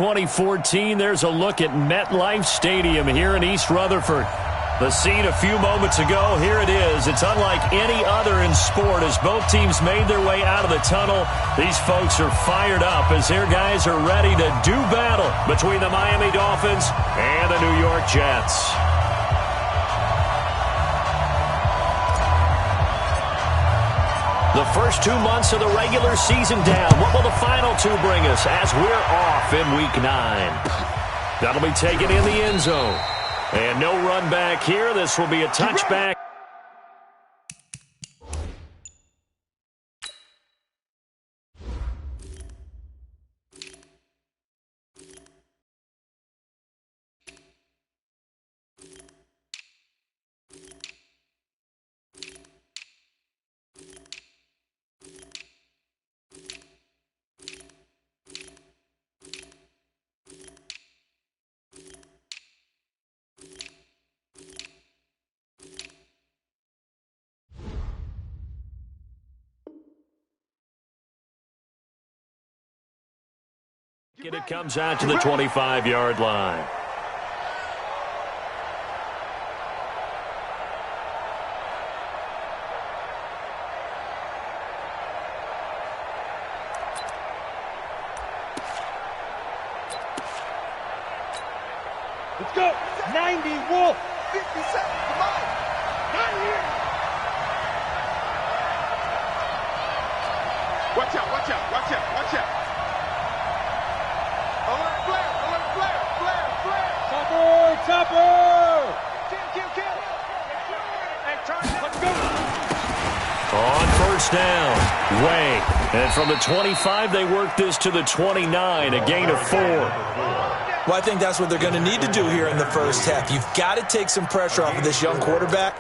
2014, there's a look at MetLife Stadium here in East Rutherford. The scene a few moments ago, here it is. It's unlike any other in sport as both teams made their way out of the tunnel. These folks are fired up as their guys are ready to do battle between the Miami Dolphins and the New York Jets. The first 2 months of the regular season down. What will the final two bring us as we're off in Week 9? That'll be taken in the end zone. And no run back here. This will be a touchback. And it comes out to the 25-yard line. Let's go. 90, Wolf. 57, come on. Not here. Watch out, watch out, watch out, watch out. Alert, flare. Topper. Kill. Hey, let's go. On first down, Way. And from the 25, they work this to the 29, a gain of 4. Well, I think that's what they're going to need to do here in the first half. You've got to take some pressure off of this young quarterback,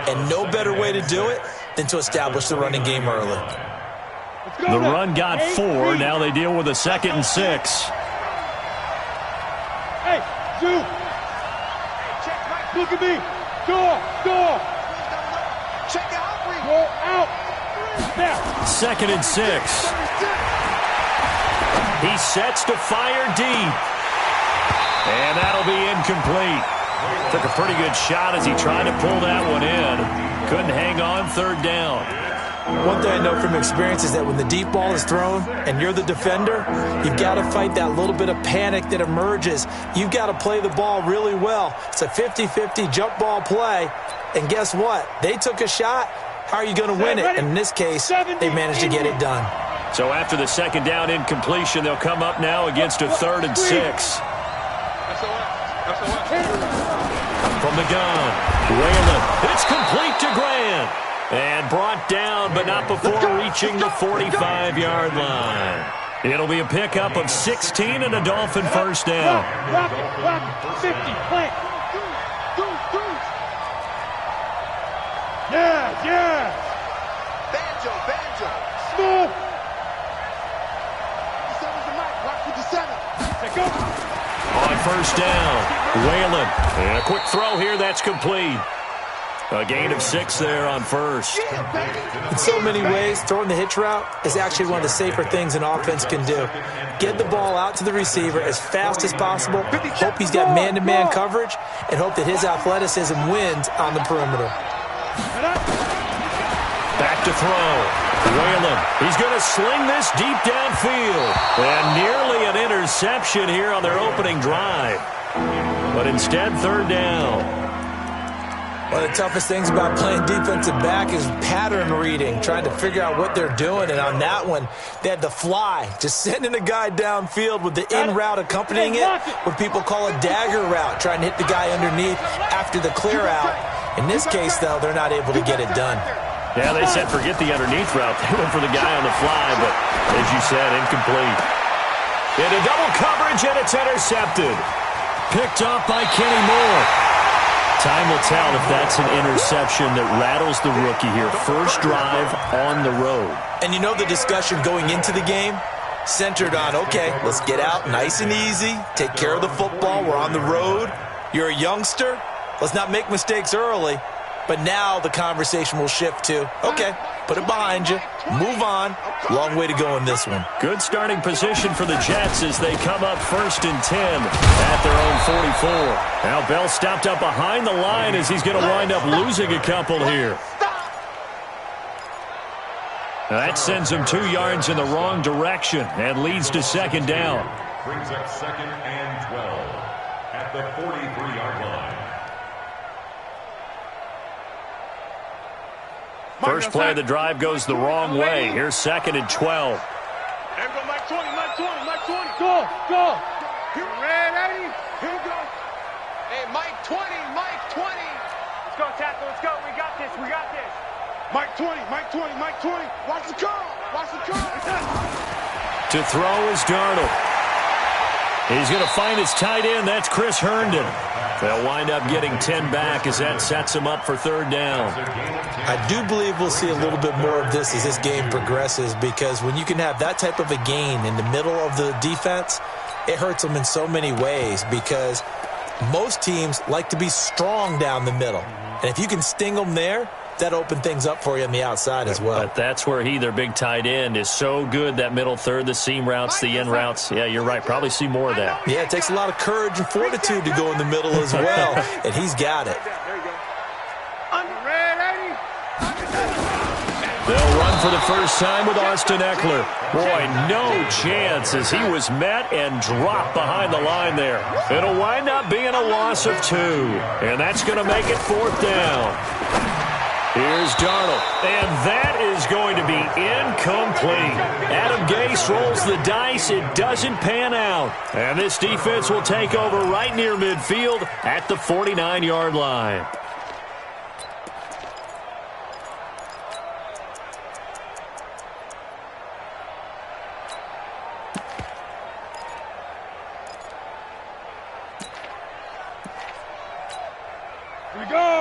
and no better way to do it than to establish the running game early. The run got 4. Now they deal with a 2nd and 6. Hey, Zoo. Look at me. Door. Check out. Go out. There. 2nd and 6. He sets to fire deep. And that'll be incomplete. Took a pretty good shot as he tried to pull that one in. Couldn't hang on 3rd down. One thing I know from experience is that when the deep ball is thrown and you're the defender, you've got to fight that little bit of panic that emerges. You've got to play the ball really well. It's a 50-50 jump ball play. And guess what? They took a shot. How are you going to win it? And in this case, they managed to get it done. So after the 2nd down incompletion, they'll come up now against a 3rd and 6. From the gun, Whalen. It's complete to Grant. And brought down, but not before reaching the 45-yard line. It'll be a pickup of 16 and a Dolphin first down. Rock, 50, plant. Yeah. Banjo. Smooth. 7's the mic. Rock with the 7. Let's go. On first down, Whalen. And a quick throw here, that's complete. A gain of 6 there on first. In so many ways, throwing the hitch route is actually one of the safer things an offense can do. Get the ball out to the receiver as fast as possible, hope he's got man-to-man coverage, and hope that his athleticism wins on the perimeter. Back to throw. Whalen. He's going to sling this deep downfield. And nearly an interception here on their opening drive. But instead, 3rd down. One of the toughest things about playing defensive back is pattern reading, trying to figure out what they're doing. And on that one, they had to fly, just sending a guy downfield with the in route accompanying it, what people call a dagger route, trying to hit the guy underneath after the clear out. In this case, though, they're not able to get it done. Yeah, they said forget the underneath route. They went for the guy on the fly, but as you said, incomplete. Into double coverage, and it's intercepted. Picked up by Kenny Moore. Time will tell if that's an interception that rattles the rookie here. First drive on the road. And you know the discussion going into the game? Centered on, okay, let's get out nice and easy, take care of the football, we're on the road. You're a youngster, let's not make mistakes early. But now the conversation will shift to, okay, put it behind you, move on. Long way to go in this one. Good starting position for the Jets as they come up 1st and 10 at their own 44. Now Bell stopped up behind the line as he's going to wind up losing a couple here. That sends him 2 yards in the wrong direction and leads to 2nd down. Brings up 2nd and 12 at the 43-yard line. First play of the drive goes the wrong way. Here's 2nd and 12. Here we go, Mike 20, Mike 20, Mike 20. Go. Here, ready? Here we go. Hey, Mike 20, Mike 20. Let's go, tackle, let's go. We got this. Mike 20, Mike 20, Mike 20. Watch the curl. To throw is Darnold. He's going to find his tight end. That's Chris Herndon. They'll wind up getting 10 back as that sets him up for 3rd down. I do believe we'll see a little bit more of this as this game progresses, because when you can have that type of a gain in the middle of the defense, it hurts them in so many ways, because most teams like to be strong down the middle. And if you can sting them there, that opened things up for you on the outside as well. But that's where their big tight end, is so good, that middle third, the seam routes, the in routes. Yeah, you're right. Probably see more of that. Yeah, it takes a lot of courage and fortitude to go in the middle as well, and he's got it. They'll run for the first time with Austin Eckler. Boy, no chance as he was met and dropped behind the line there. It'll wind up being a loss of 2, and that's going to make it 4th down. Here's Darnold, and that is going to be incomplete. Adam Gase rolls the dice. It doesn't pan out. And this defense will take over right near midfield at the 49-yard line.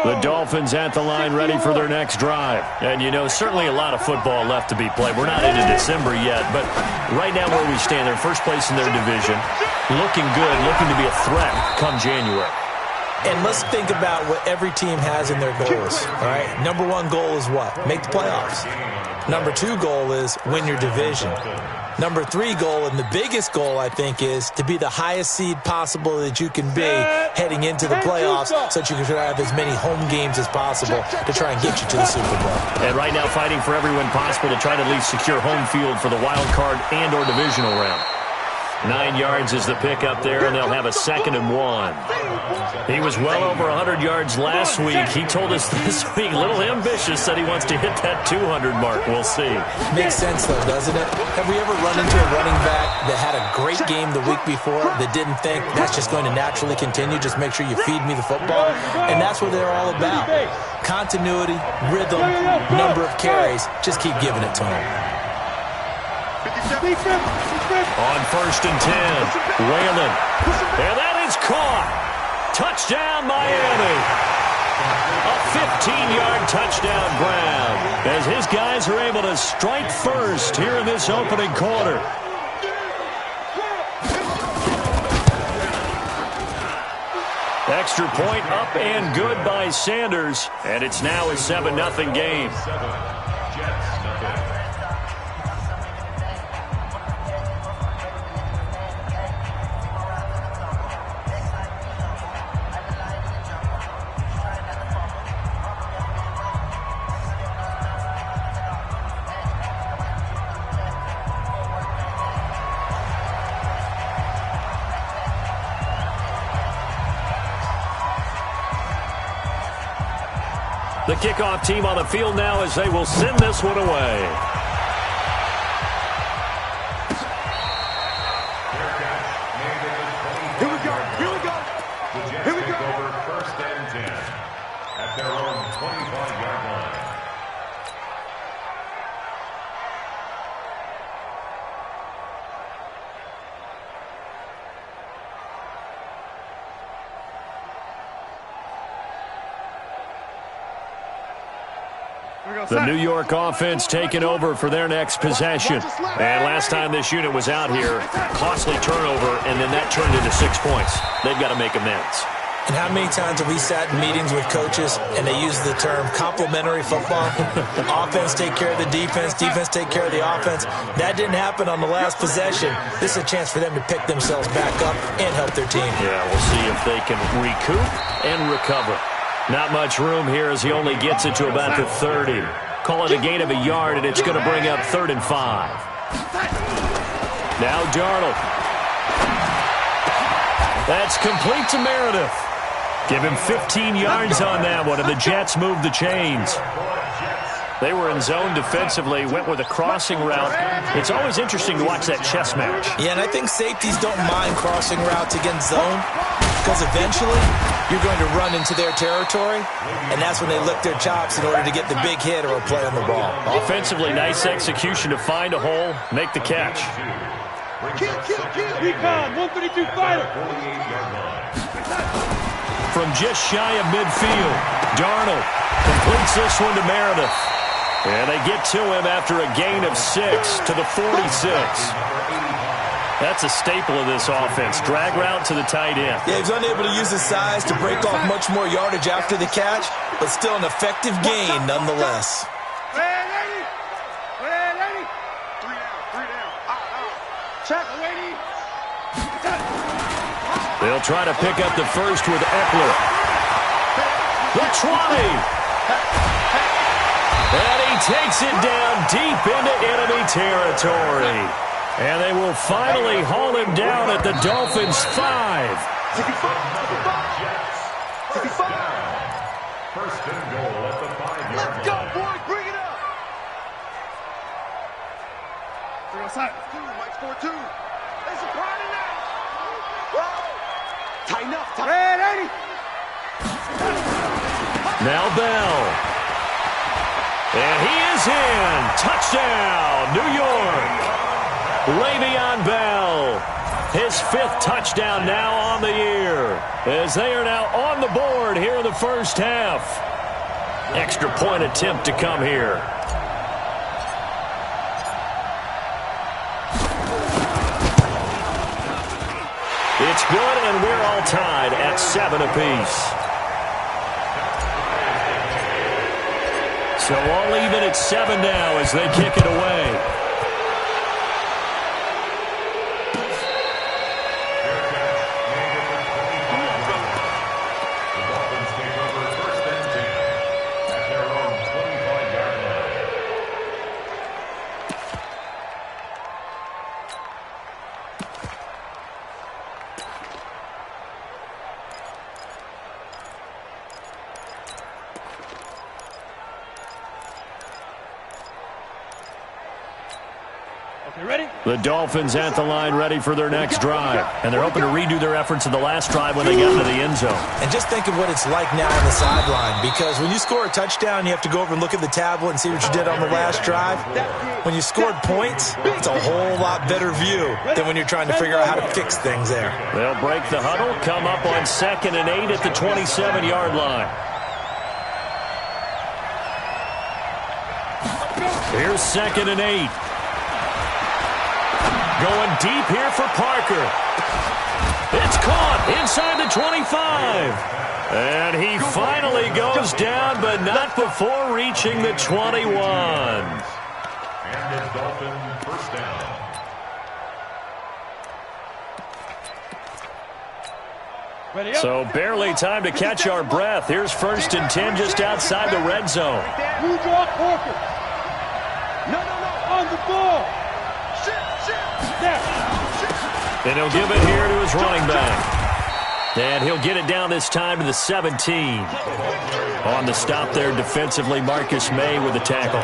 The Dolphins at the line ready for their next drive. And, you know, certainly a lot of football left to be played. We're not into December yet, but right now where we stand, they're first place in their division. Looking good, looking to be a threat come January. And let's think about what every team has in their goals, all right? Number 1 goal is what? Make the playoffs. Number 2 goal is win your division. Number 3 goal, and the biggest goal, I think, is to be the highest seed possible that you can be heading into the playoffs, so that you can have as many home games as possible to try and get you to the Super Bowl. And right now fighting for every win possible to try to at least secure home field for the wild card and or divisional round. 9 yards is the pickup there, and they'll have a 2nd and 1. He was well over 100 yards last week. He told us this week, a little ambitious, that he wants to hit that 200 mark. We'll see. Makes sense, though, doesn't it? Have we ever run into a running back that had a great game the week before that didn't think that's just going to naturally continue? Just make sure you feed me the football. And that's what they're all about. Continuity, rhythm, number of carries. Just keep giving it to them. On 1st and 10, Whalen. And that is caught. Touchdown, Miami. A 15-yard touchdown Brown, as his guys are able to strike first here in this opening quarter. Extra point up and good by Sanders, and it's now a 7-0 game. The kickoff team on the field now as they will send this one away. Here we go. The Jets take over 1st and 10 at their own 25-yard line. The New York offense taking over for their next possession. And last time this unit was out here, costly turnover, and then that turned into 6 points. They've got to make amends. And how many times have we sat in meetings with coaches and they use the term complementary football? Offense take care of the defense, defense take care of the offense. That didn't happen on the last possession. This is a chance for them to pick themselves back up and help their team. Yeah, we'll see if they can recoup and recover. Not much room here as he only gets it to about the 30. Call it a gain of a yard, and it's going to bring up 3rd and 5. Now Darnold. That's complete to Meredith. Give him 15 yards on that one, and the Jets move the chains. They were in zone defensively, went with a crossing route. It's always interesting to watch that chess match. Yeah, and I think safeties don't mind crossing routes against zone because eventually you're going to run into their territory, and that's when they lick their chops in order to get the big hit or a play on the ball. Offensively, nice execution to find a hole, make the catch. Recon, 132 fighter. From just shy of midfield, Darnold completes this one to Meredith. And they get to him after a gain of 6 to the 46. That's a staple of this offense. Drag route to the tight end. Yeah, he's unable to use his size to break off much more yardage after the catch, but still an effective gain nonetheless. They'll try to pick up the first with Eckler. The 20. And he takes it down deep into enemy territory. And they will finally haul him down at the Dolphins' 5. First and goal at the 5-yard line. Let's go, boys. Bring it up. Bring us out. Mike score 2. There's a party now. Tighten up. Red 80. Now Bell. And he is in. Touchdown, New York. Le'Veon Bell. His 5th touchdown now on the year. As they are now on the board here in the first half. Extra point attempt to come here. It's good, and we're all tied at 7 apiece. So all even at 7 now as they kick it away. The Dolphins take over first and 10 at their own 25-yard line. Okay, ready? The Dolphins at the line ready for their next drive. And they're hoping to redo their efforts in the last drive when they got into the end zone. And just think of what it's like now on the sideline, because when you score a touchdown, you have to go over and look at the tablet and see what you did on the last drive. When you scored points, it's a whole lot better view than when you're trying to figure out how to fix things there. They'll break the huddle, come up on 2nd and 8 at the 27-yard line. Here's 2nd and 8. Going deep here for Parker. It's caught inside the 25. And he finally goes down, but not before reaching the 21. And the Dolphins first down. Ready up. So barely time to catch our breath. Here's 1st and 10 just outside the red zone. Who draw Parker? No. On the ball. And he'll give it here to his running back. And he'll get it down this time to the 17. On the stop there defensively, Marcus May with the tackle.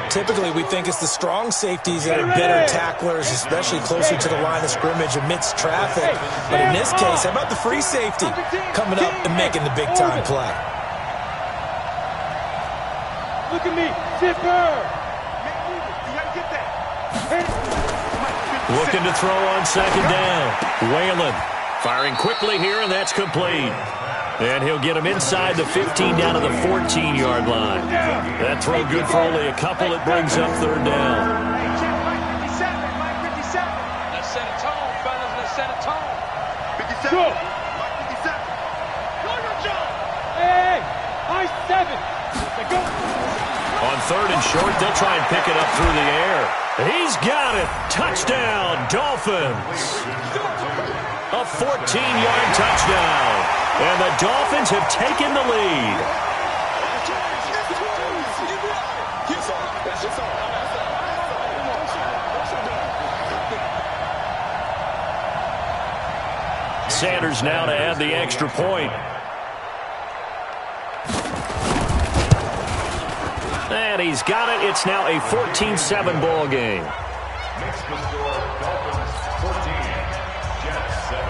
Typically, we think it's the strong safeties that are better tacklers, especially closer to the line of scrimmage amidst traffic. But in this case, how about the free safety coming up and making the big-time play? Look at me. Zipper. You got to get that. Looking to throw on 2nd down. Whalen firing quickly here, and that's complete. And he'll get him inside the 15 down to the 14-yard line. That throw good for only a couple. It brings up 3rd down. Let's set a tone, fellas. Let's set a tone. 57. Go. 57. by 7. Let's go. On 3rd and short, they'll try and pick it up through the air. He's got it. Touchdown, Dolphins. A 14-yard touchdown. And the Dolphins have taken the lead. Sanders now to add the extra point. And he's got it. It's now a 14-7 ball game. Makes the score Dolphins 14, Jets 7.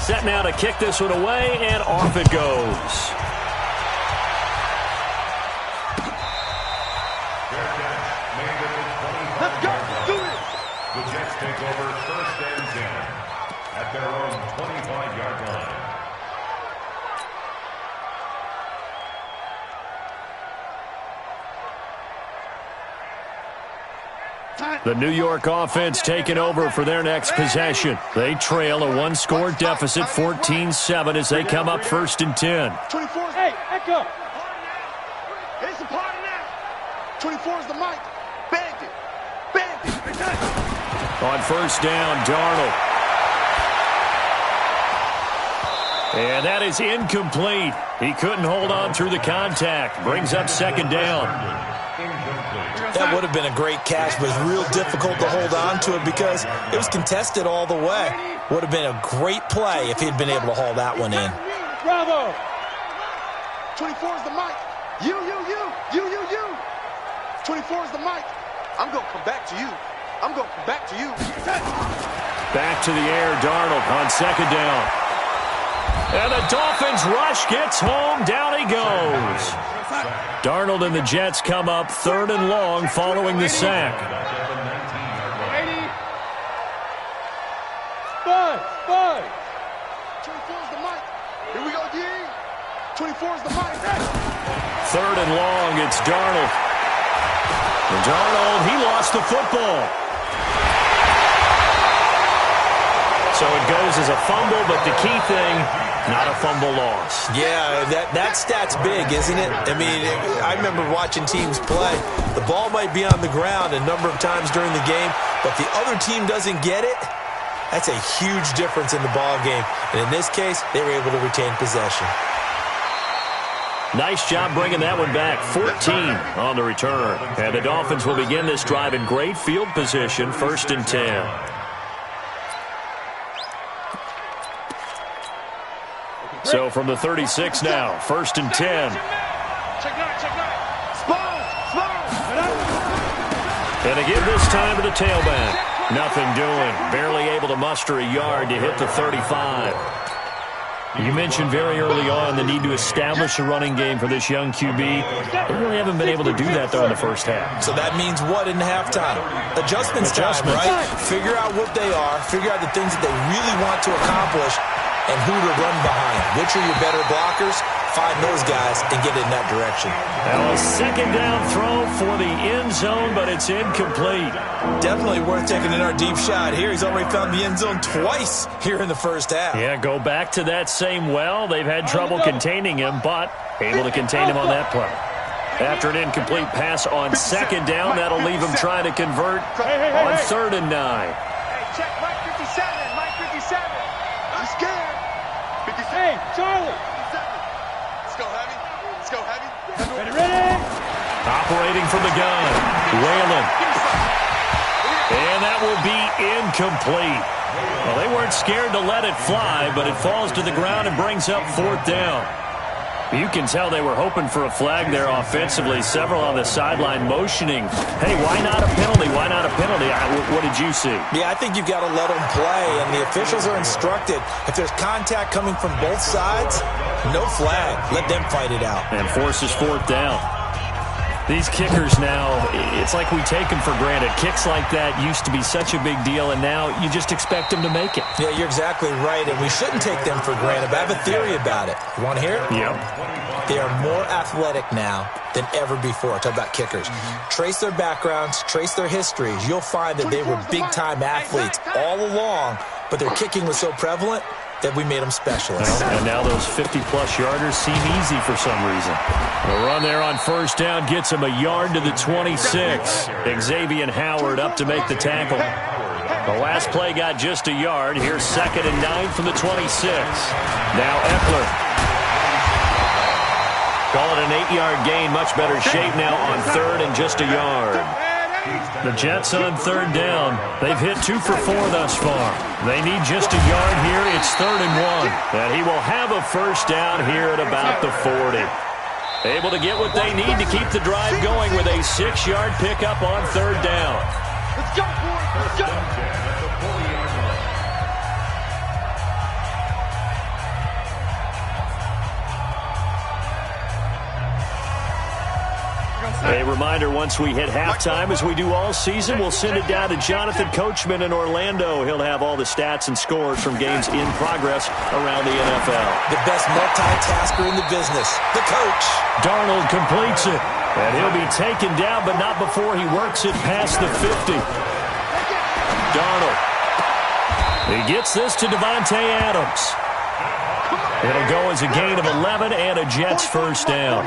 Set now to kick this one away, and off it goes. Fair catch made at the 25. Let's go. Do it. The Jets take over 1st and 10 at their own 25-yard line. The New York offense taking over for their next possession. They trail a one-score deficit, 14-7, as they come up 1st and 10. 24. Hey, echo. It's the party now. 24 is the mic. Bang it. Bang it. On 1st down, Darnold. And that is incomplete. He couldn't hold on through the contact. Brings up 2nd down. That would have been a great catch, but it's real difficult to hold on to it because it was contested all the way. Would have been a great play if he'd been able to haul that one in. Bravo. 24 is the mic. You. 24 is the mic. I'm going to come back to you. I'm going to come back to you. Back to the air, Darnold on 2nd down. And the Dolphins rush, gets home, down he goes. Darnold and the Jets come up 3rd and long following the sack. 5. 24 is the mic. Here we go, D. 24 is the mic. 3rd and long, it's Darnold. And Darnold, he lost the football. So it goes as a fumble, but the key thing, not a fumble loss. Yeah, that stat's big, isn't it? I mean, I remember watching teams play. The ball might be on the ground a number of times during the game, but the other team doesn't get it. That's a huge difference in the ball game. And in this case, they were able to retain possession. Nice job bringing that one back. 14 on the return. And the Dolphins will begin this drive in great field position, 1st and 10. So from the 36 now, 1st and 10. Check nine. Small. And again this time to the tailback. Nothing doing. Barely able to muster a yard to hit the 35. You mentioned very early on the need to establish a running game for this young QB. They really haven't been able to do that, though, in the first half. So that means what in halftime? Adjustments time, right? Figure out what they are. Figure out the things that they really want to accomplish and who to run behind. Which are your better blockers? Find those guys and get in that direction. Now a 2nd down throw for the end zone, but it's incomplete. Definitely worth taking in our deep shot here. He's already found the end zone twice here in the first half. Yeah, go back to that same well. They've had trouble containing him, but able to contain him on that play. After an incomplete pass on 2nd down, that'll leave him trying to convert on 3rd and 9. Hey, check Mike 57. Mike 57. I'm scared. 57. Hey, Charlie. Ready. Operating from the gun. Whalen. And that will be incomplete. Well, they weren't scared to let it fly, but it falls to the ground and brings up 4th down. You can tell they were hoping for a flag there offensively. Several on the sideline motioning. Hey, why not a penalty? Why not a penalty? What did you see? Yeah, I think you've got to let them play, and the officials are instructed. If there's contact coming from both sides, no flag. Let them fight it out. And forces 4th down. These kickers now, it's like we take them for granted. Kicks like that used to be such a big deal, and now you just expect them to make it. Yeah, you're exactly right, and we shouldn't take them for granted, but I have a theory about it. You want to hear it? Yep. They are more athletic now than ever before. Talk about kickers. Trace their backgrounds, trace their histories. You'll find that they were big-time athletes all along, but their kicking was so prevalent that we made them specialists. And now those 50-plus yarders seem easy for some reason. The run there on first down gets him a yard to the 26. Xavier Howard up to make the tackle. The last play got just a yard. Here's 2nd and 9 from the 26. Now Eckler. Call it an 8-yard gain. Much better shape now on 3rd and just a yard. The Jets on 3rd down. They've hit 2 for 4 thus far. They need just a yard here. It's 3rd and 1. And he will have a first down here at about the 40. Able to get what they need to keep the drive going with a 6-yard pickup on 3rd down. Let's go, boys. Let's go. A reminder, once we hit halftime, as we do all season, we'll send it down to Jonathan Coachman in Orlando. He'll have all the stats and scores from games in progress around the NFL. The best multitasker in the business, the coach. Darnold completes it, and he'll be taken down, but not before he works it past the 50. Darnold. He gets this to Devontae Adams. It'll go as a gain of 11 and a Jets first down.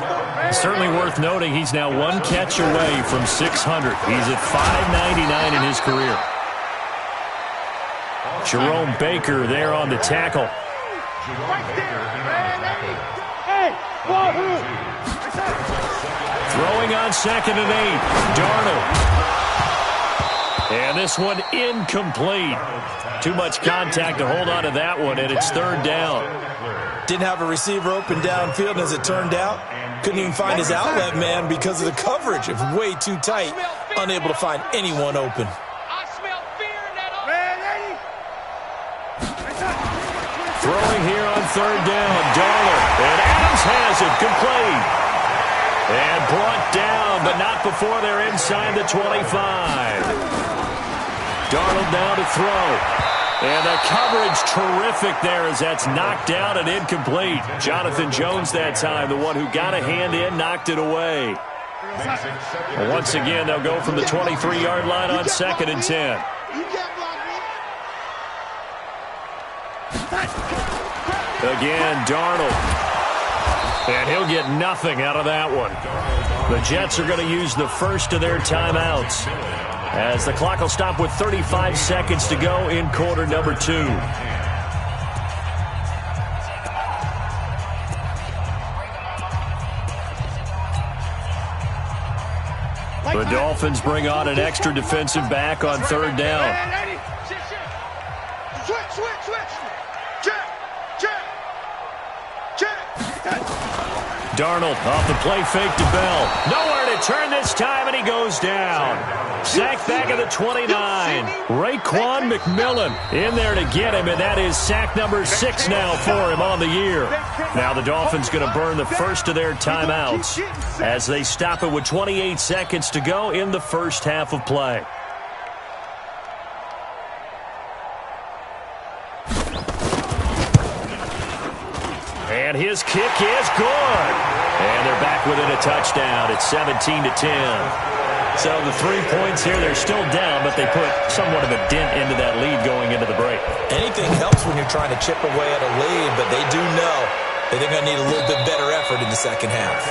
Certainly worth noting he's now 1 catch away from 600. He's at 599 in his career. Jerome Baker there on the tackle. Throwing on 2nd and 8. Darnold. And this one incomplete. Too much contact to hold on to that one, and it's 3rd down. Didn't have a receiver open downfield, and as it turned out, couldn't even find his outlet man because of the coverage. It was way too tight, unable to find anyone open. I smell fear in that. Throwing here on 3rd down, Darnold. And Adams has it, complete. And brought down, but not before they're inside the 25. Darnold now to throw. And the coverage terrific there as that's knocked down and incomplete. Jonathan Jones that time, the one who got a hand in, knocked it away. Once again, they'll go from the 23-yard line on 2nd and 10. Again, Darnold. And he'll get nothing out of that one. The Jets are going to use the first of their timeouts, as the clock will stop with 35 seconds to go in quarter number 2. The Dolphins bring on an extra defensive back on 3rd down. Darnold off the play fake to Bell. Nowhere to turn this time, and he goes down. Sack back at the 29. Raekwon McMillan in there to get him, and that is sack number 6 now for him on the year. Now the Dolphins going to burn the first of their timeouts as they stop it with 28 seconds to go in the first half of play. And his kick is good. And they're back within a touchdown. It's 17-10. So the 3 points here, they're still down, but they put somewhat of a dent into that lead going into the break. Anything helps when you're trying to chip away at a lead, but they do know that they're going to need a little bit better effort in the second half.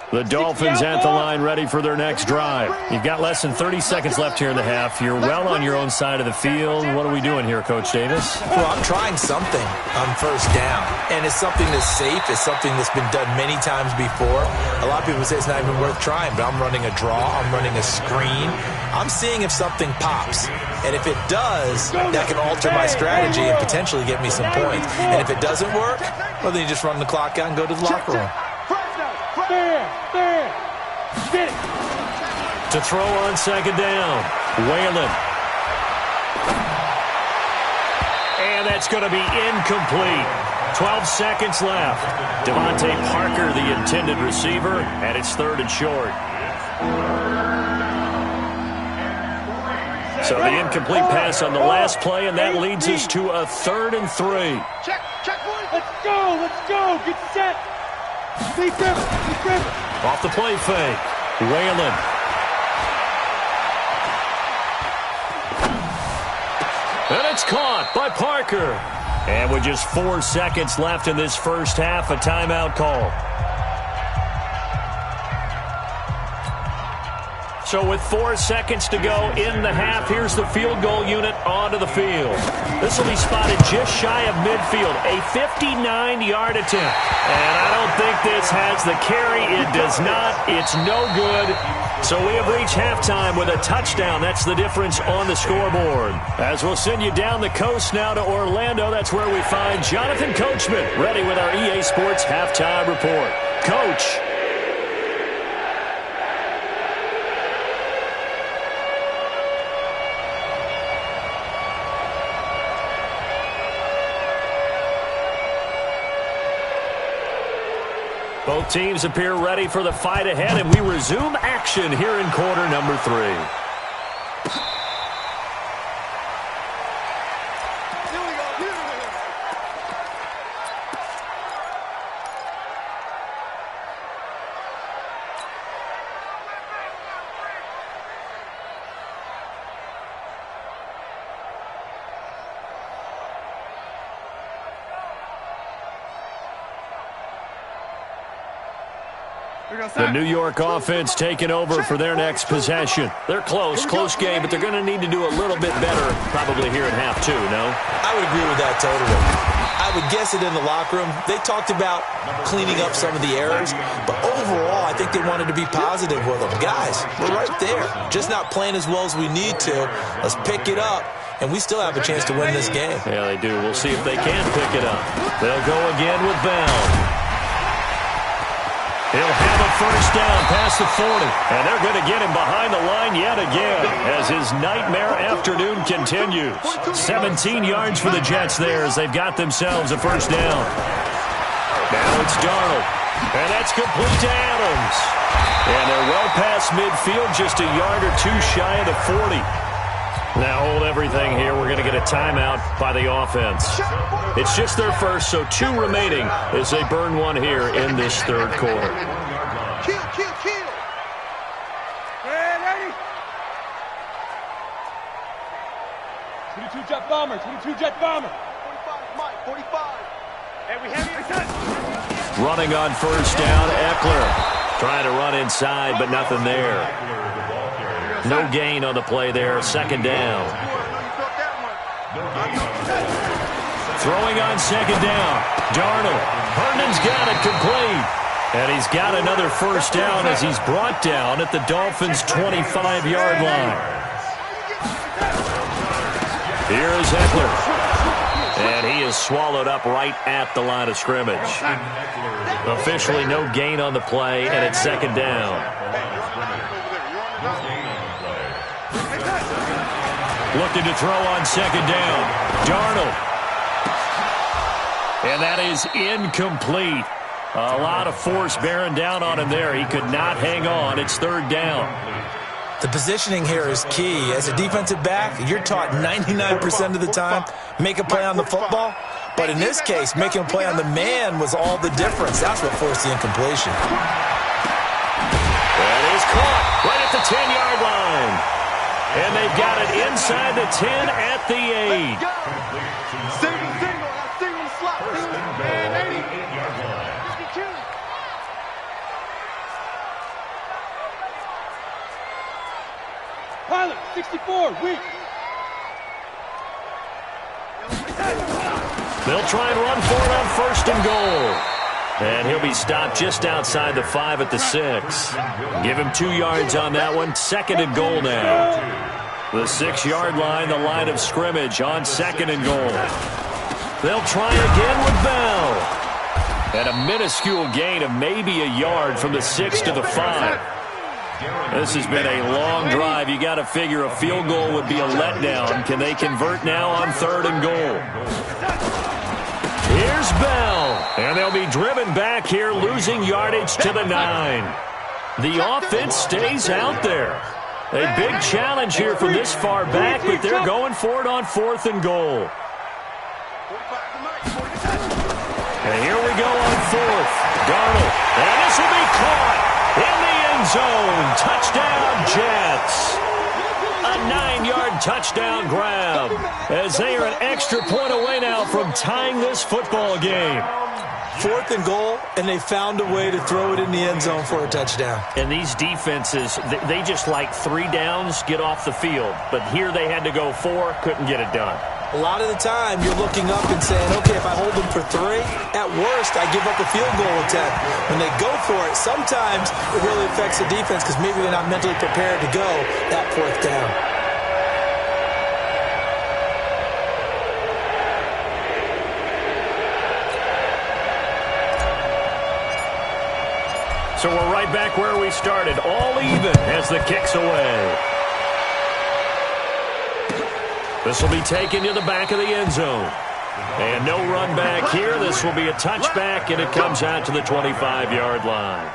The Dolphins at the line ready for their next drive. You've got less than 30 seconds left here in the half. You're well on your own side of the field. What are we doing here, Coach Davis? Well, I'm trying something on first down, and it's something that's safe. It's something that's been done many times before. A lot of people say it's not even worth trying, but I'm running a draw. I'm running a screen. I'm seeing if something pops, and if it does, that can alter my strategy and potentially get me some points. And if it doesn't work, well, then you just run the clock out and go to the locker room. To throw on second down, Whalen. And that's going to be incomplete. 12 seconds left. Devontae Parker, the intended receiver, and it's 3rd and short. So the incomplete pass on the last play, and that leads us to a 3rd and 3. Check, let's go, get set. Be driven. Off the play fake, Whalen. And it's caught by Parker. And with just 4 seconds left in this first half, a timeout call. So with 4 seconds to go in the half, here's the field goal unit onto the field. This will be spotted just shy of midfield, a 59-yard attempt. And I don't think this has the carry. It does not. It's no good. So we have reached halftime with a touchdown. That's the difference on the scoreboard. As we'll send you down the coast now to Orlando, that's where we find Jonathan Coachman ready with our EA Sports Halftime Report. Coach. Both teams appear ready for the fight ahead, and we resume action here in quarter number 3. The New York offense taking over for their next possession. They're close game, but they're going to need to do a little bit better probably here in half 2, no? I would agree with that totally. I would guess it in the locker room. They talked about cleaning up some of the errors, but overall, I think they wanted to be positive with them. Guys, we're right there. Just not playing as well as we need to. Let's pick it up, and we still have a chance to win this game. Yeah, they do. We'll see if they can pick it up. They'll go again with Bell. He'll have a first down past the 40, and they're going to get him behind the line yet again as his nightmare afternoon continues. 17 yards for the Jets there as they've got themselves a first down. Now it's Darnold, and that's complete to Adams. And they're well past midfield, just a yard or two shy of the 40. Now hold everything here. We're going to get a timeout by the offense. It's just their first, so 2 remaining as they burn one here in this third quarter. Kill. Ready? 22 jet bomber. 45, Mike, 45. And we have it. Running on first down, Eckler. Trying to run inside, but nothing there. No gain on the play there, second down. Throwing on second down, Darnold. Herndon's got it complete. And he's got another first down as he's brought down at the Dolphins' 25-yard line. Here is Eckler. And he is swallowed up right at the line of scrimmage. Officially no gain on the play, and it's second down. Looking to throw on second down. Darnold. And that is incomplete. A lot of force bearing down on him there. He could not hang on. It's third down. The positioning here is key. As a defensive back, you're taught 99% of the time, make a play on the football. But in this case, making a play on the man was all the difference. That's what forced the incompletion. That is caught right at the 10-yard line. And they've got it inside the 10 at the 8. Single slot. And 8-yard line. 52. Pilot, 64, weak. They'll try and run for it on first and goal. And he'll be stopped just outside the 5 at the 6. Give him 2 yards on that one. Second and goal now. The 6-yard line, the line of scrimmage on second and goal. They'll try again with Bell. And a minuscule gain of maybe a yard from the 6 to the 5. This has been a long drive. You got to figure a field goal would be a letdown. Can they convert now on third and goal? Here's Bell. And they'll be driven back here, losing yardage to the 9. The offense stays out there. A big challenge here from this far back, but they're going for it on 4th and goal. And here we go on 4th. Darnold. And this will be caught in the end zone. Touchdown, Jets. A 9-yard touchdown grab as they are an extra point away now from tying this football game. 4th and goal, and they found a way to throw it in the end zone for a touchdown. And these defenses, they just like 3 downs, get off the field. But here they had to go 4, couldn't get it done. A lot of the time, you're looking up and saying, okay, if I hold them for 3, at worst, I give up a field goal attempt. When they go for it, sometimes it really affects the defense because maybe they're not mentally prepared to go that 4th down. So we're right back where we started, all even as the kick's away. This will be taken to the back of the end zone. And no run back here. This will be a touchback, and it comes out to the 25-yard line.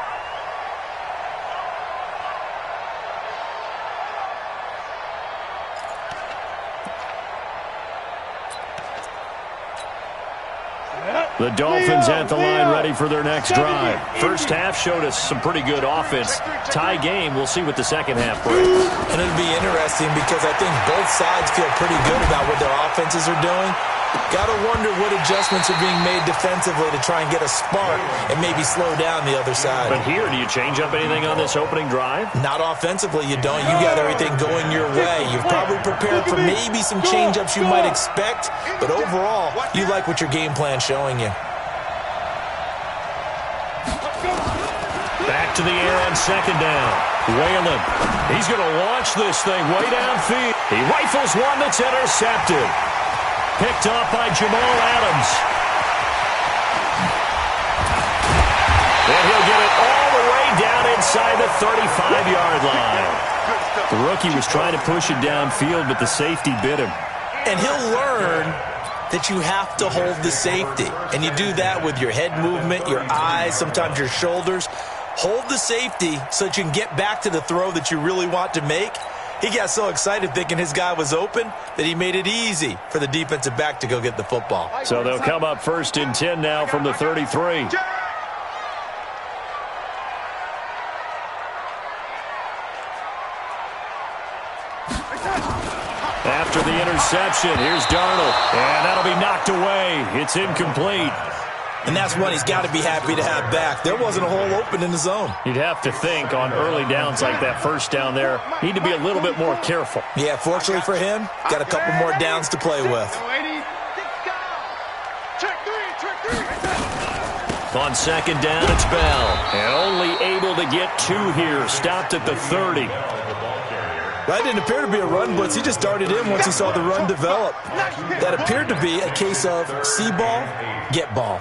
The Dolphins at the line ready for their next drive. First half showed us some pretty good offense. Tie game, we'll see what the second half brings. And it'll be interesting because I think both sides feel pretty good about what their offenses are doing. Got to wonder what adjustments are being made defensively to try and get a spark and maybe slow down the other side. But here, do you change up anything on this opening drive? Not offensively, you don't. You got everything going your way. You've probably prepared for maybe some change-ups you might expect, but overall, you like what your game plan's showing you. Back to the air on 2nd down. Whalen, he's going to launch this thing way downfield. He rifles one that's intercepted. Picked up by Jamal Adams. And he'll get it all the way down inside the 35-yard line. The rookie was trying to push it downfield, but the safety bit him. And he'll learn that you have to hold the safety. And you do that with your head movement, your eyes, sometimes your shoulders. Hold the safety so that you can get back to the throw that you really want to make. He got so excited thinking his guy was open that he made it easy for the defensive back to go get the football. So they'll come up 1st and 10 now from the 33. After the interception, here's Darnold. And that'll be knocked away. It's incomplete. And that's one he's got to be happy to have back. There wasn't a hole open in the zone. You'd have to think on early downs like that, 1st down there, need to be a little bit more careful. Yeah, fortunately for him, got a couple more downs to play with. On 2nd down, it's Bell. And only able to get 2 here. Stopped at the 30. That didn't appear to be a run blitz. He just darted in once he saw the run develop. That appeared to be a case of see ball, get ball.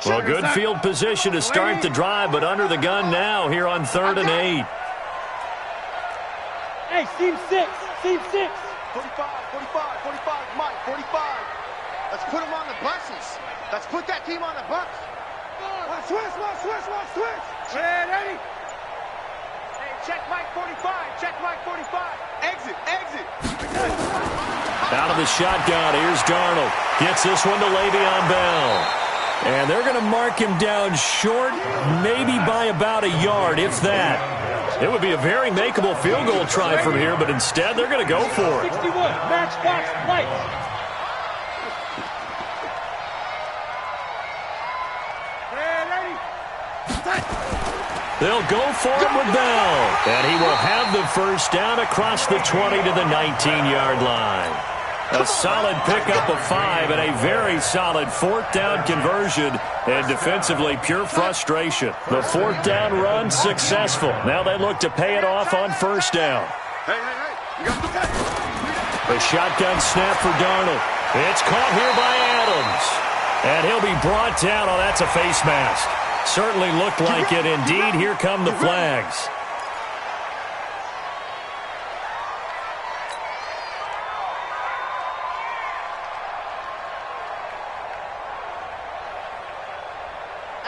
Well, good field position to start the drive, but under the gun now here on 3rd and 8. Hey, seam 6. 45, 45, Mike, 45. Let's put them on the buses. Let's put that team on the bus. Switch. Ready? Hey, check Mike 45. Exit. Out of the shotgun, here's Darnold. Gets this one to Le'Veon Bell. And they're going to mark him down short, maybe by about a yard, if that. It would be a very makeable field goal try from here, but instead they're going to go for it. 61, matchbox lights. They'll go for it with Bell. And he will have the 1st down across the 20 to the 19-yard line. A solid pickup of 5 and a very solid 4th down conversion. And defensively, pure frustration. The 4th down run successful. Now they look to pay it off on 1st down. A shotgun snap for Darnold. It's caught here by Adams. And he'll be brought down. Oh, that's a face mask. Certainly looked like it. Indeed, here come the flags.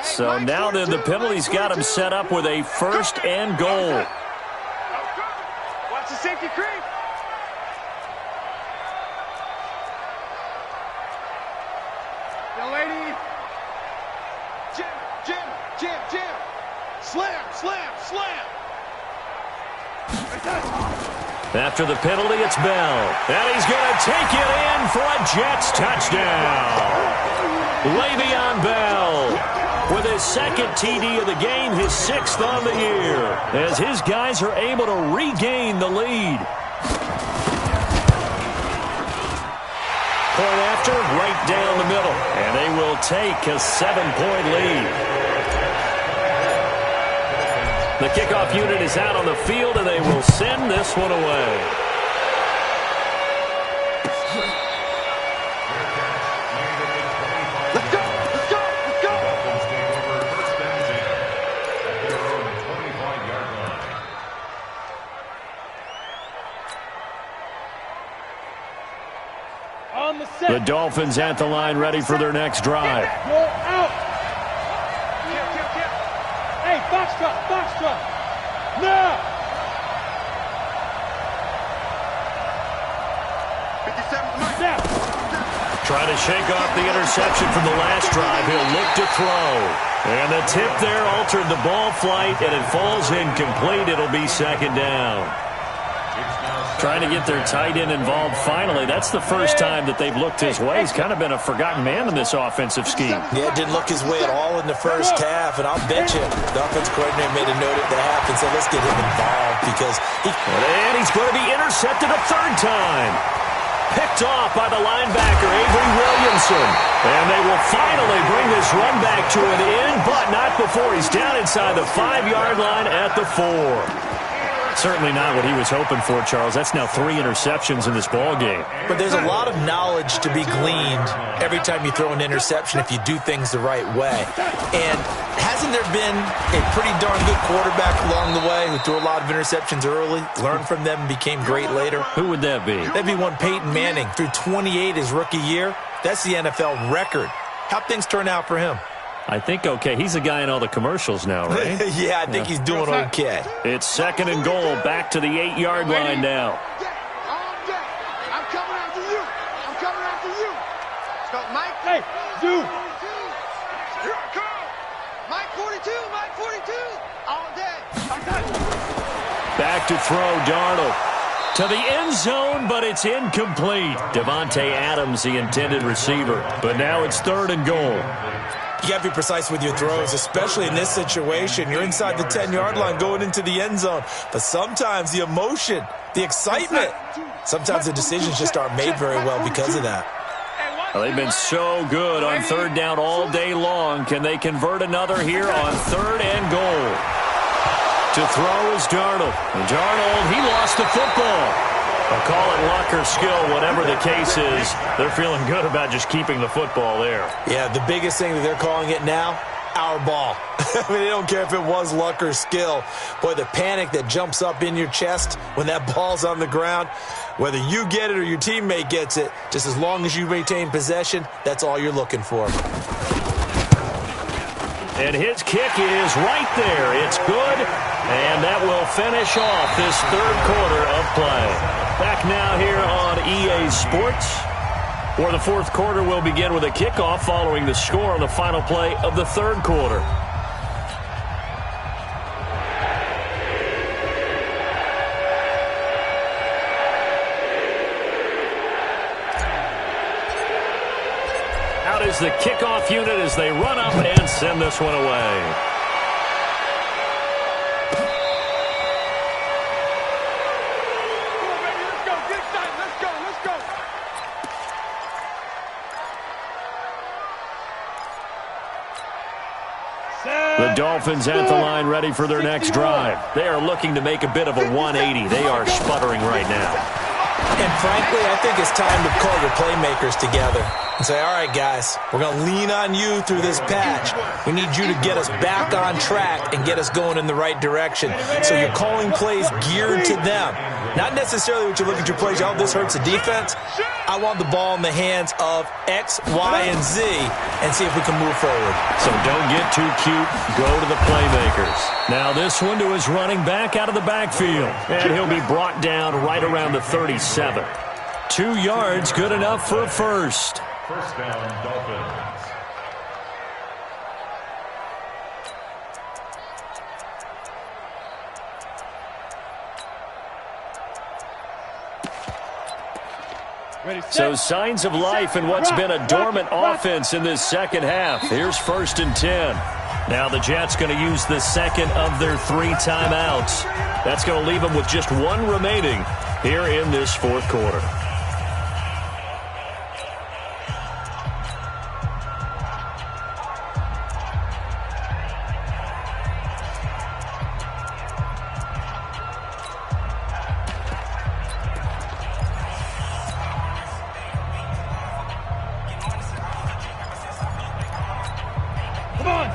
So now then the penalty's got him set up with a 1st and goal. Watch the safety creep. Young lady. Jim. Slam. After the penalty, it's Bell. And he's going to take it in for a Jets touchdown. Le'Veon Bell with his 2nd TD of the game, his 6th on the year, as his guys are able to regain the lead. Point after, right down the middle, and they will take a 7-point lead. The kickoff unit is out on the field, and they will send this one away. Let's go. Dolphins take over 1st and 10 at their own 25-yard line. On the set. The Dolphins at the line, ready for their next drive. Go out. Hey, Foxtrot. Now. 57. Now. Trying to shake off the interception from the last drive. He'll look to throw. And the tip there altered the ball flight, and it falls incomplete. It'll be 2nd down. Trying to get their tight end involved finally. That's the first time that they've looked his way. He's kind of been a forgotten man in this offensive scheme. Yeah, didn't look his way at all in the first half, and I'll bet you the offense coordinator made a note at the half and said, let's get him involved because And he's going to be intercepted a 3rd time. Picked off by the linebacker, Avery Williamson. And they will finally bring this run back to an end, but not before he's down inside the 5-yard line at the 4. Certainly not what he was hoping for, Charles. That's now 3 interceptions in this ball game. But there's a lot of knowledge to be gleaned every time you throw an interception if you do things the right way. And hasn't there been a pretty darn good quarterback along the way who threw a lot of interceptions early, learned from them, and became great later? Who would that be? That'd be one Peyton Manning. Threw 28 his rookie year. That's the NFL record. How'd things turn out for him? I think okay. He's a guy in all the commercials now, right? Yeah, I think he's doing okay. It's 2nd and goal, back to the 8-yard line now. I'm coming after you. Let's go, Mike. Hey, dude. Here I come. Mike 42. All day. Back to throw, Darnold. To the end zone, but it's incomplete. Devontae Adams, the intended receiver. But now it's 3rd and goal. You got to be precise with your throws, especially in this situation. You're inside the 10-yard line going into the end zone. But sometimes the emotion, the excitement, sometimes the decisions just aren't made very well because of that. Well, they've been so good on 3rd down all day long. Can they convert another here on 3rd and goal? To throw is Darnold. And Darnold, he lost the football. I'll call it luck or skill, whatever the case is. They're feeling good about just keeping the football there. Yeah, the biggest thing that they're calling it now, our ball. I mean, they don't care if it was luck or skill. Boy, the panic that jumps up in your chest when that ball's on the ground, whether you get it or your teammate gets it, just as long as you maintain possession, that's all you're looking for. And his kick is right there. It's good, and that will finish off this 3rd quarter of play. Back now here on EA Sports, where the 4th quarter will begin with a kickoff following the score on the final play of the 3rd quarter. Out is the kickoff unit as they run up and send this one away. The Dolphins at the line ready for their next drive. They are looking to make a bit of a 180. They are sputtering right now. And frankly, I think it's time to call your playmakers together and say, all right, guys, we're going to lean on you through this patch. We need you to get us back on track and get us going in the right direction. So you're calling plays geared to them. Not necessarily what you look at your plays, oh, this hurts the defense. I want the ball in the hands of X, Y, and Z and see if we can move forward. So don't get too cute. Go to the playmakers. Now this one to his running back out of the backfield. And he'll be brought down right around the 37. 2 yards, good enough for a first. First down, Dolphins. So signs of life in what's been a dormant offense in this second half. Here's 1st and 10. Now the Jets going to use the second of their 3 timeouts. That's going to leave them with just 1 remaining here in this 4th quarter.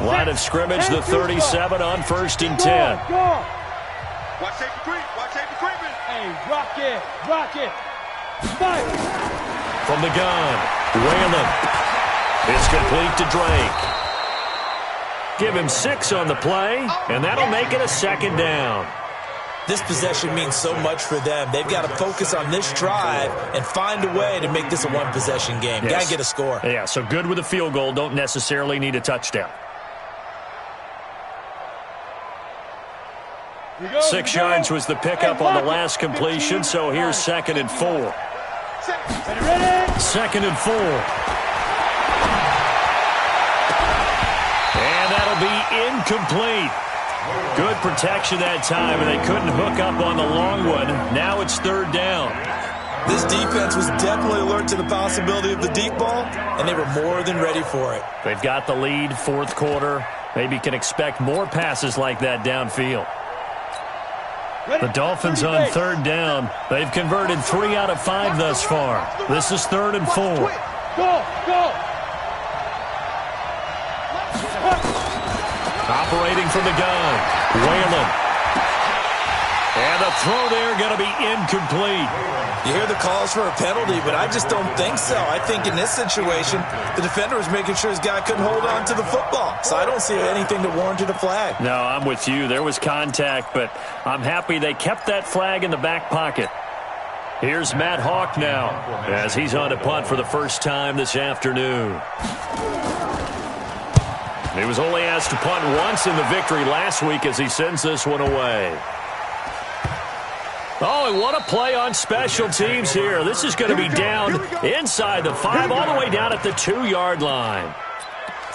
Line of scrimmage, the 37 on 1st and 10. Watch safety creep. Watch safety creeping. Hey, rock it. Rock it. Fight. From the gun, Whalen. It's complete to Drake. Give him 6 on the play, and that'll make it a 2nd down. This possession means so much for them. They've got to focus on this drive and find a way to make this a 1-possession game. Yes. Got to get a score. Yeah, so good with a field goal. Don't necessarily need a touchdown. 6 yards was the pickup on the last completion, so here's 2nd and 4. 2nd and 4. And that'll be incomplete. Good protection that time, and they couldn't hook up on the long one. Now it's 3rd down. This defense was definitely alert to the possibility of the deep ball, and they were more than ready for it. They've got the lead, 4th quarter. Maybe can expect more passes like that downfield. The Dolphins on 3rd down. They've converted 3 out of 5 thus far. This is 3rd and 4. Go. Operating from the gun, Whalen. And the throw there going to be incomplete. You hear the calls for a penalty, but I just don't think so. I think in this situation, the defender was making sure his guy couldn't hold on to the football. So I don't see anything that warranted a flag. No, I'm with you. There was contact, but I'm happy they kept that flag in the back pocket. Here's Matt Hawk now as he's on to punt for the first time this afternoon. He was only asked to punt once in the victory last week as he sends this one away. Oh, and what a play on special teams here. This is going to be down inside the 5, all the way down at the 2-yard line.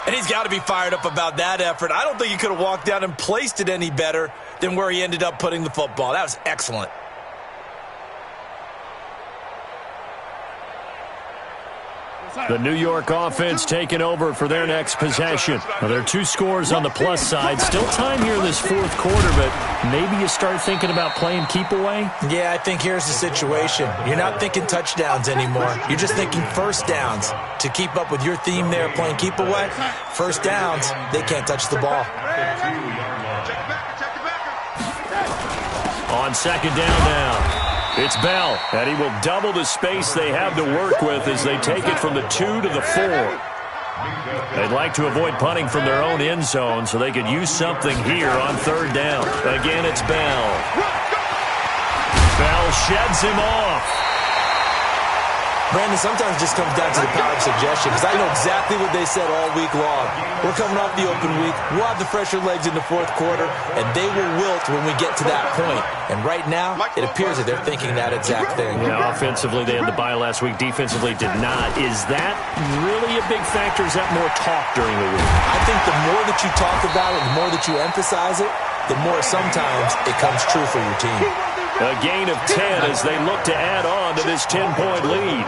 And he's got to be fired up about that effort. I don't think he could have walked down and placed it any better than where he ended up putting the football. That was excellent. The New York offense taking over for their next possession. Now, there are 2 scores on the plus side. Still time here in this 4th quarter, but maybe you start thinking about playing keep away? Yeah, I think here's the situation. You're not thinking touchdowns anymore. You're just thinking first downs. To keep up with your theme there, playing keep away, first downs, they can't touch the ball. On 2nd down now. It's Bell, and he will double the space they have to work with as they take it from the 2 to the 4. They'd like to avoid punting from their own end zone so they could use something here on 3rd down. Again, it's Bell. Bell sheds him off. Brandon, sometimes it just comes down to the power of suggestion, because I know exactly what they said all week long. We're coming off the open week. We'll have the fresher legs in the 4th quarter, and they will wilt when we get to that point. And right now, it appears that they're thinking that exact thing. Yeah, offensively, they had the bye last week. Defensively, did not. Is that really a big factor? Is that more talk during the week? I think the more that you talk about it, the more that you emphasize it, the more sometimes it comes true for your team. A gain of 10 as they look to add on to this 10-point lead.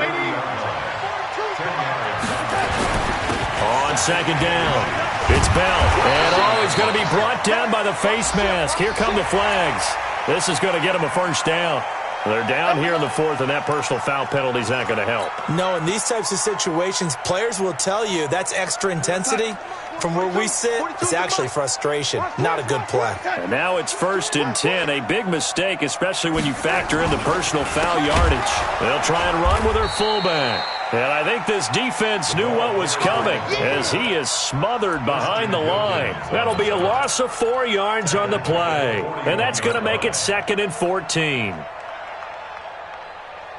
On 2nd down, it's Bell. And he's going to be brought down by the face mask. Here come the flags. This is going to get him a first down. They're down here in the fourth, and that personal foul penalty is not going to help. No, in these types of situations, players will tell you that's extra intensity. From where we sit, it's actually frustration, not a good play. And now it's 1st and 10, a big mistake, especially when you factor in the personal foul yardage. They'll try and run with their fullback. And I think this defense knew what was coming as he is smothered behind the line. That'll be a loss of 4 yards on the play. And that's going to make it 2nd and 14.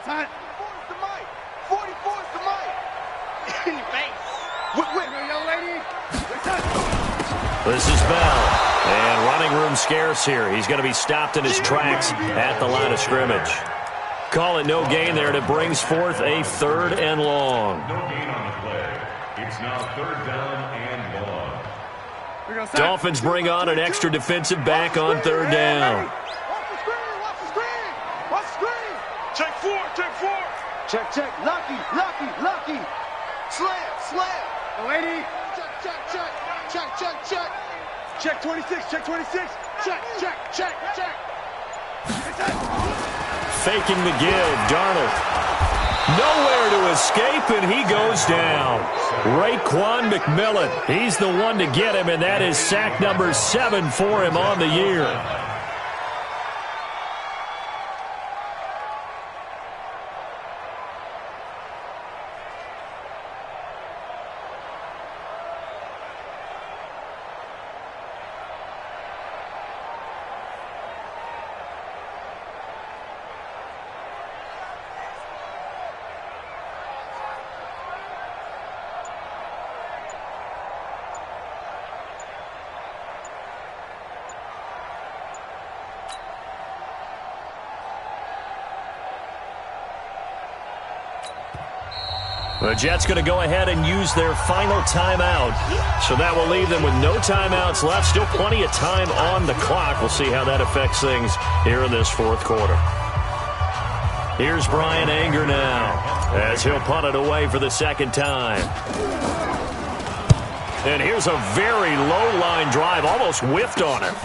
Time. 44's the mic. 44's the mic. In your face. Whip, young lady. This is Bell. And running room scarce here. He's going to be stopped in his tracks at the line of scrimmage. Call it no gain there, and it brings forth a 3rd and long. No gain on the play. It's now 3rd down and long. Dolphins bring on an extra defensive back on 3rd down. Watch the screen. Watch the screen. Watch the screen. Check 4. Check 4. Check. Lucky. Slam. Lady. Check. Check 26. Check 26. Check. Faking the give, Darnold. Nowhere to escape, and he goes down. Raekwon McMillan, he's the one to get him, and that is sack number 7 for him on the year. The Jets going to go ahead and use their final timeout. So that will leave them with no timeouts left. Still plenty of time on the clock. We'll see how that affects things here in this 4th quarter. Here's Brian Anger now as he'll punt it away for the 2nd time. And here's a very low line drive. Almost whiffed on it.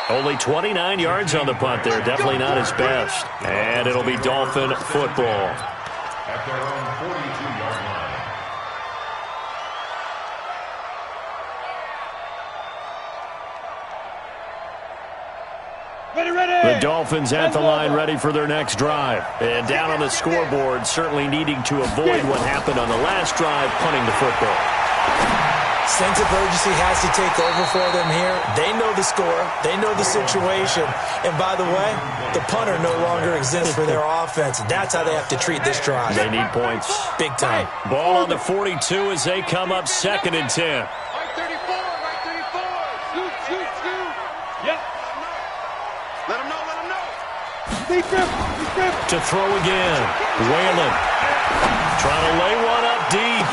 Only 29 yards on the punt there. Definitely not his best. And it'll be Dolphin football. At their own 42-yard line. Ready. The Dolphins at the line ready for their next drive. And down on the scoreboard, certainly needing to avoid what happened on the last drive, punting the football. Sense of urgency has to take over for them here. They know the score. They know the situation. And by the way, the punter no longer exists for their offense. That's how they have to treat this drive. They need points. Big time. Ball on the 42 as they come up 2nd and 10. Right 34. Scoot. Yep. Let him know. Deep grip. To throw again. Whalen trying to lay one up deep.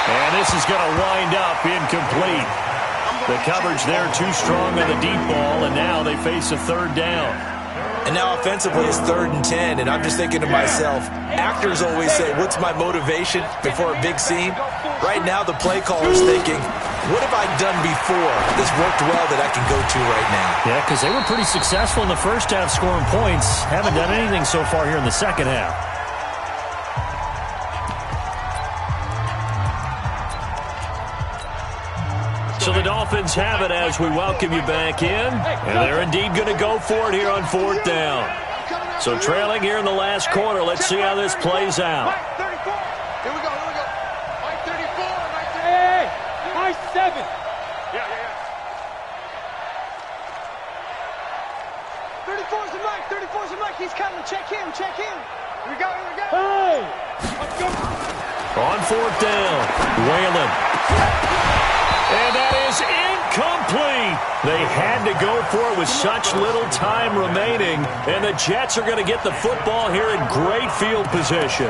And this is going to wind up incomplete. The coverage there too strong on the deep ball, and now they face a 3rd down. And now offensively it's 3rd and 10, and I'm just thinking to myself, actors always say, what's my motivation before a big scene? Right now the play caller's thinking, what have I done before that's worked well that I can go to right now? Yeah, because they were pretty successful in the first half scoring points. Haven't done anything so far here in the 2nd half. So the Dolphins have it as we welcome you back in. And they're indeed going to go for it here on 4th down. So trailing here in the last quarter. Let's see how this plays out. Right 34. Here we go. Right 34. Hey, right 7. Yeah. 34's the mic. 34's the mic. He's coming. Check him. Here we go. Hey, let's go. On 4th down, Whalen. And that is incomplete. They had to go for it with such little time remaining. And the Jets are going to get the football here in great field position.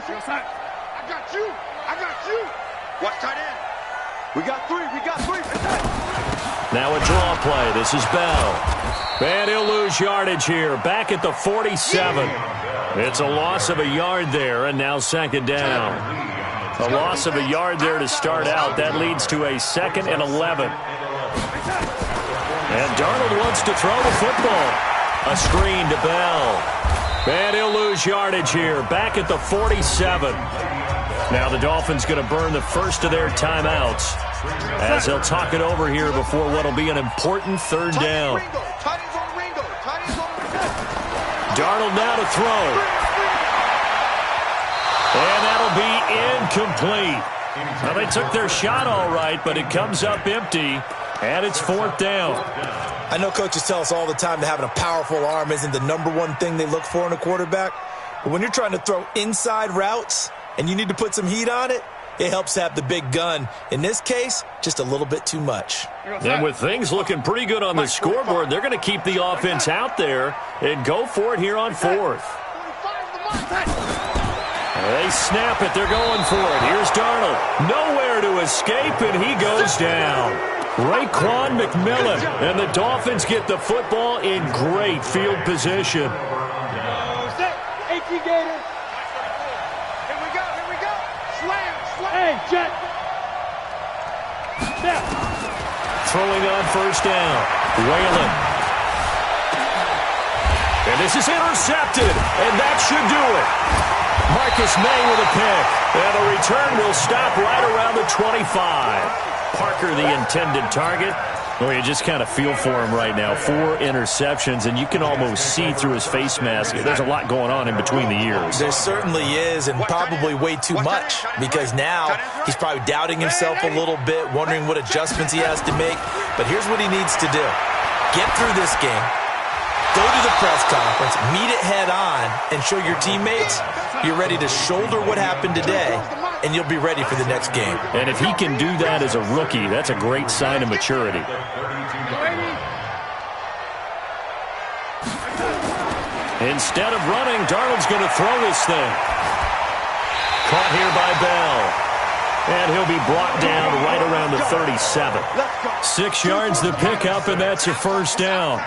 I got you. Watch tight end. We got 3. Now a draw play. This is Bell. And he'll lose yardage here. Back at the 47. It's a loss of a yard there, and now second down. A loss of a yard there to start out. That leads to a 2nd and 11. And Darnold wants to throw the football. A screen to Bell. And he'll lose yardage here. Back at the 47. Now the Dolphins going to burn the first of their timeouts as they'll talk it over here before what will be an important third down. Darnold now to throw. And that'll be incomplete. Now they took their shot all right, but it comes up empty, and it's 4th down. I know coaches tell us all the time that having a powerful arm isn't the #1 thing they look for in a quarterback. But when you're trying to throw inside routes and you need to put some heat on it, it helps to have the big gun. In this case, just a little bit too much. And with things looking pretty good on the scoreboard, they're going to keep the offense out there and go for it here on 4th. They snap it. They're going for it. Here's Darnold. Nowhere to escape, and he goes down. Raekwon McMillan. And the Dolphins get the football in great field position. Hey, Jet. Throwing on first down. Whalen. And this is intercepted, and that should do it. Marcus May with a pick. And the return will stop right around the 25. Parker, the intended target. Well, you just kind of feel for him right now. 4 interceptions, and you can almost see through his face mask. There's a lot going on in between the ears. There certainly is, and probably way too much, because now he's probably doubting himself a little bit, wondering what adjustments he has to make. But here's what he needs to do. Get through this game, go to the press conference, meet it head on, and show your teammates you're ready to shoulder what happened today, and you'll be ready for the next game. And if he can do that as a rookie, that's a great sign of maturity. Instead of running, Darnold's going to throw this thing. Caught here by Bell. And he'll be brought down right around the 37. 6 yards to pick up, and that's a first down.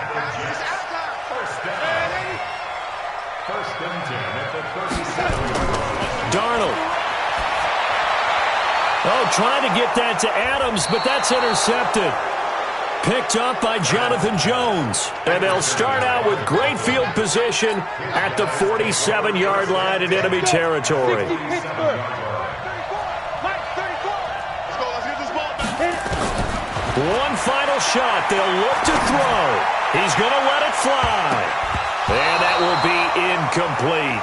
Darnold. Oh, trying to get that to Adams, but that's intercepted. Picked up by Jonathan Jones. And they'll start out with great field position at the 47-yard line in enemy territory. One final shot. They'll look to throw. He's going to let it fly. And that will be incomplete,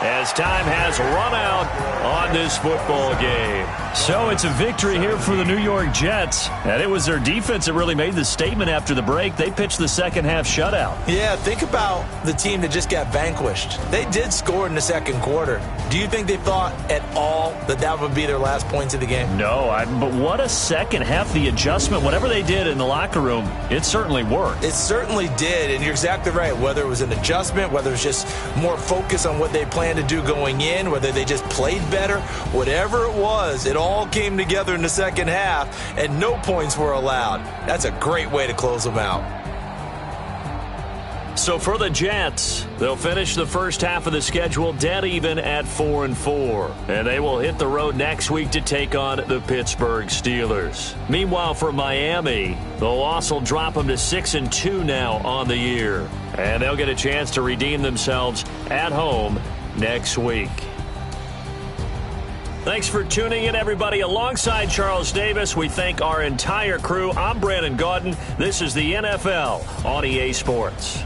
as time has run out on this football game. So it's a victory here for the New York Jets. And it was their defense that really made the statement after the break. They pitched the second-half shutout. Yeah, think about the team that just got vanquished. They did score in the second quarter. Do you think they thought at all that that would be their last points of the game? No, but what a second half. The adjustment, whatever they did in the locker room, it certainly worked. It certainly did, and you're exactly right. Whether it was an adjustment, whether it was just more focus on what they planned to do going in, whether they just played better, whatever it was, it all came together in the second half, and no points were allowed. That's a great way to close them out. So for the Jets, they'll finish the first half of the schedule dead even at 4-4. And they will hit the road next week to take on the Pittsburgh Steelers. Meanwhile, for Miami, the loss will drop them to 6-2 now on the year. And they'll get a chance to redeem themselves at home next week. Thanks for tuning in, everybody. Alongside Charles Davis, we thank our entire crew. I'm Brandon Gaudin. This is the NFL on EA Sports.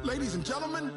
Ladies and gentlemen,